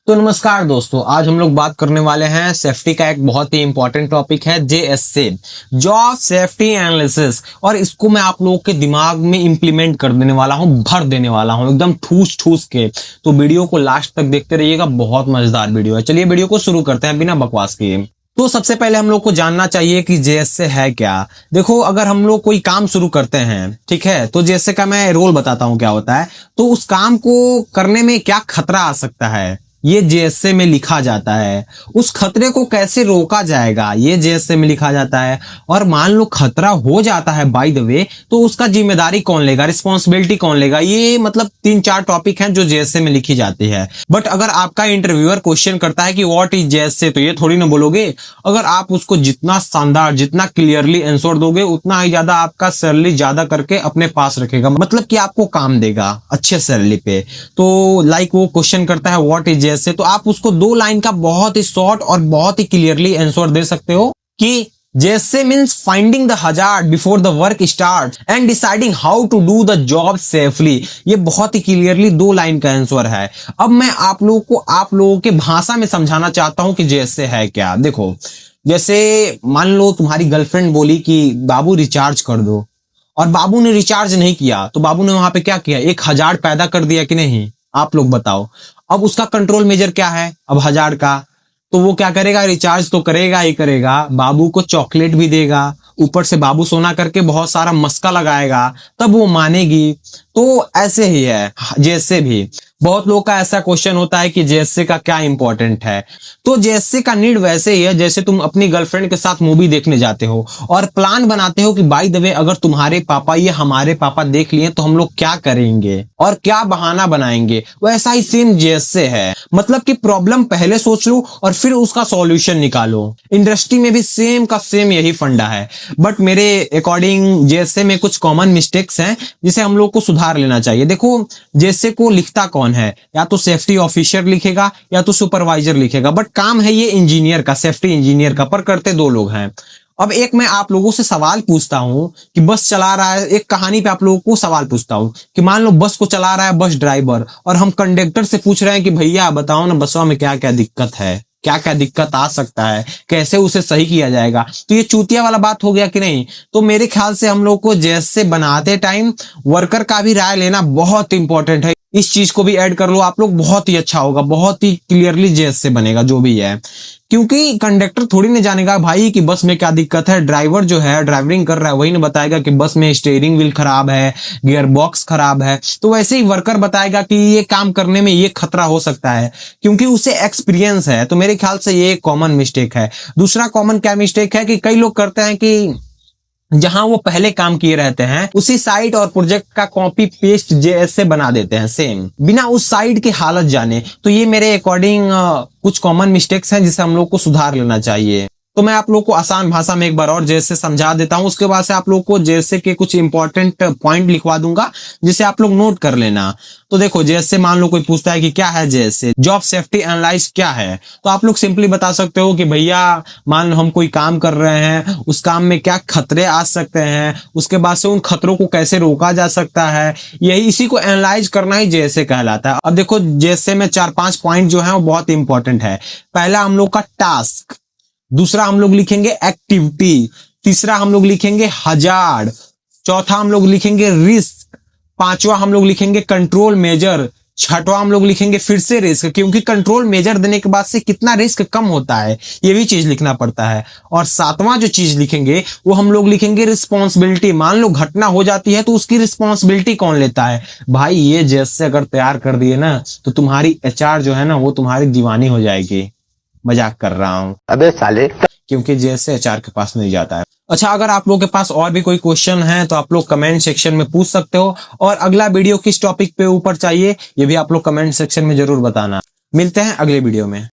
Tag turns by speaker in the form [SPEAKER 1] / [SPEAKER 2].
[SPEAKER 1] तो नमस्कार दोस्तों, आज हम लोग बात करने वाले हैं सेफ्टी का एक बहुत ही इंपॉर्टेंट टॉपिक है जेएसए, जॉब सेफ्टी एनालिसिस। और इसको मैं आप लोगों के दिमाग में इंप्लीमेंट कर देने वाला हूं, भर देने वाला हूं एकदम ठूस ठूस के। तो वीडियो को लास्ट तक देखते रहिएगा, बहुत मजेदार वीडियो है। चलिए वीडियो को शुरू करते हैं बिना बकवास किए। तो सबसे पहले हम लोग को जानना चाहिए कि जेएसए है क्या। देखो, अगर हम लोग कोई काम शुरू करते हैं, ठीक है, तो जेएसए का मैं रोल बताता हूं क्या होता है। तो उस काम को करने में क्या खतरा आ सकता है, ये जेएसए में लिखा जाता है। उस खतरे को कैसे रोका जाएगा, ये जेएसए में लिखा जाता है। और मान लो खतरा हो जाता है बाय द वे, तो उसका जिम्मेदारी कौन लेगा, रिस्पॉन्सिबिलिटी कौन लेगा। ये मतलब 3-4 टॉपिक हैं जो जेएसए में लिखी जाती है। बट अगर आपका इंटरव्यूअर क्वेश्चन करता है कि व्हाट इज जेएसए, तो ये थोड़ी ना बोलोगे। अगर आप उसको जितना शानदार, जितना क्लियरली आंसर दोगे, उतना ही ज्यादा आपका सैलरी ज्यादा करके अपने पास रखेगा, मतलब कि आपको काम देगा अच्छे सैलरी पे। तो लाइक वो क्वेश्चन करता है व्हाट इज जेएसए, तो आप उसको 2 लाइन का बहुत ही शॉर्ट और बहुत ही क्लियरली आंसर दे सकते हो कि JSA means finding the hazard before the work start and deciding how to do the job safely. ये बहुत ही क्लियरली 2 लाइन का आंसर है। अब मैं आप लोगों के भाषा में समझाना चाहता हूं कि जेएसए है क्या। देखो, जैसे मान लो तुम्हारी गर्लफ्रेंड बोली कि बाबू रिचार्ज कर दो, और बाबू ने रिचार्ज नहीं किया, तो बाबू ने वहां पे क्या किया, 1 हजार्ड पैदा कर दिया कि नहीं। आप लोग बताओ। अब उसका कंट्रोल मेजर क्या है, अब हजार्ड का, तो वो क्या करेगा, रिचार्ज तो करेगा ही करेगा, बाबू को चॉकलेट भी देगा, ऊपर से बाबू सोना करके बहुत सारा मस्का लगाएगा, तब वो मानेगी। तो ऐसे ही है जेएसए भी। बहुत लोगों का ऐसा क्वेश्चन होता है कि जेएसए का क्या इंपॉर्टेंट है। तो जेएसए का नीड वैसे ही है जैसे तुम अपनी गर्लफ्रेंड के साथ मूवी देखने जाते हो और प्लान बनाते हो कि बाय द वे अगर तुम्हारे पापा ये हमारे पापा देख लिए तो हम लोग क्या करेंगे और क्या बहाना बनाएंगे। वैसा ही सेम जेएसए है, मतलब कि प्रॉब्लम पहले सोच लो और फिर उसका सॉल्यूशन निकालो। इंडस्ट्री में भी सेम का सेम यही फंडा है। बट मेरे अकॉर्डिंग जेएसए में कुछ कॉमन मिस्टेक्स हैं जिसे हम लोग को सुधार लेना चाहिए। देखो, जेएसए को लिखता कौन है, या तो सेफ्टी ऑफिसर लिखेगा या तो सुपरवाइजर लिखेगा, बट काम है ये इंजीनियर का, सेफ्टी इंजीनियर का, पर करते 2 लोग हैं। अब एक मैं आप लोगों से सवाल पूछता हूं कि बस चला रहा है, एक कहानी पे आप लोगों को सवाल पूछता हूं कि मान लो बस को चला रहा है बस ड्राइवर, और हम कंडक्टर से पूछ रहे हैं कि भैया बताओ ना बसवा में क्या क्या दिक्कत है, क्या क्या दिक्कत आ सकता है, कैसे उसे सही किया जाएगा। तो ये चूतिया वाला बात हो गया कि नहीं। तो मेरे ख्याल से हम लोग को जेएसए बनाते टाइम वर्कर का भी राय लेना बहुत इंपॉर्टेंट है। इस चीज को भी ऐड कर लो आप लोग, बहुत ही अच्छा होगा, बहुत ही क्लियरली जेएसए बनेगा जो भी है। क्योंकि कंडक्टर थोड़ी नहीं जानेगा भाई कि बस में क्या दिक्कत है, ड्राइवर जो है ड्राइवरिंग कर रहा है वही ने बताएगा कि बस में स्टीयरिंग व्हील खराब है, गियर बॉक्स खराब है। तो वैसे ही वर्कर बताएगा कि ये काम करने में ये खतरा हो सकता है, क्योंकि उसे एक्सपीरियंस है। तो मेरे ख्याल से ये कॉमन मिस्टेक है। दूसरा कॉमन क्या मिस्टेक है कि कई लोग करते हैं कि जहां वो पहले काम किए रहते हैं उसी साइट और प्रोजेक्ट का कॉपी पेस्ट जेएसए बना देते हैं सेम, बिना उस साइट की हालत जाने। तो ये मेरे अकॉर्डिंग कुछ कॉमन मिस्टेक्स हैं जिसे हम लोग को सुधार लेना चाहिए। तो मैं आप लोग को आसान भाषा में एक बार और जेएसए समझा देता हूं, उसके बाद से आप लोग को जेएसए के कुछ इंपॉर्टेंट पॉइंट लिखवा दूंगा जिसे आप लोग नोट कर लेना। तो देखो, जेएसए मान लो कोई पूछता है कि क्या है जेएसए, जॉब सेफ्टी एनालाइज क्या है, तो आप लोग सिंपली बता सकते हो कि भैया मान लो हम कोई काम कर रहे हैं, उस काम में क्या खतरे आ सकते हैं, उसके बाद से उन खतरों को कैसे रोका जा सकता है, यही इसी को एनालाइज करना ही जेएसए कहलाता है। अब देखो, जेएसए में 4-5 पॉइंट जो है वो बहुत इंपॉर्टेंट है। पहला हम लोग का टास्क, दूसरा हम लोग लिखेंगे एक्टिविटी, तीसरा हम लोग लिखेंगे हजार्ड, चौथा हम लोग लिखेंगे रिस्क, पांचवा हम लोग लिखेंगे कंट्रोल मेजर, छठवां हम लोग लिखेंगे फिर से रिस्क, क्योंकि कंट्रोल मेजर देने के बाद से कितना रिस्क कम होता है ये भी चीज लिखना पड़ता है। और सातवां जो चीज लिखेंगे वो हम लोग लिखेंगे रिस्पॉन्सिबिलिटी। मान लो घटना हो जाती है तो उसकी रिस्पॉन्सिबिलिटी कौन लेता है। भाई ये जैसे अगर तैयार कर दिए ना तो तुम्हारी एचआर जो है ना वो तुम्हारी दीवानी हो जाएगी। मजाक कर रहा हूं,
[SPEAKER 2] अबे साले,
[SPEAKER 1] क्योंकि जैसे एचआर के पास नहीं जाता है। अच्छा, अगर आप लोगों के पास और भी कोई क्वेश्चन है तो आप लोग कमेंट सेक्शन में पूछ सकते हो, और अगला वीडियो किस टॉपिक पे ऊपर चाहिए ये भी आप लोग कमेंट सेक्शन में जरूर बताना। मिलते हैं अगले वीडियो में।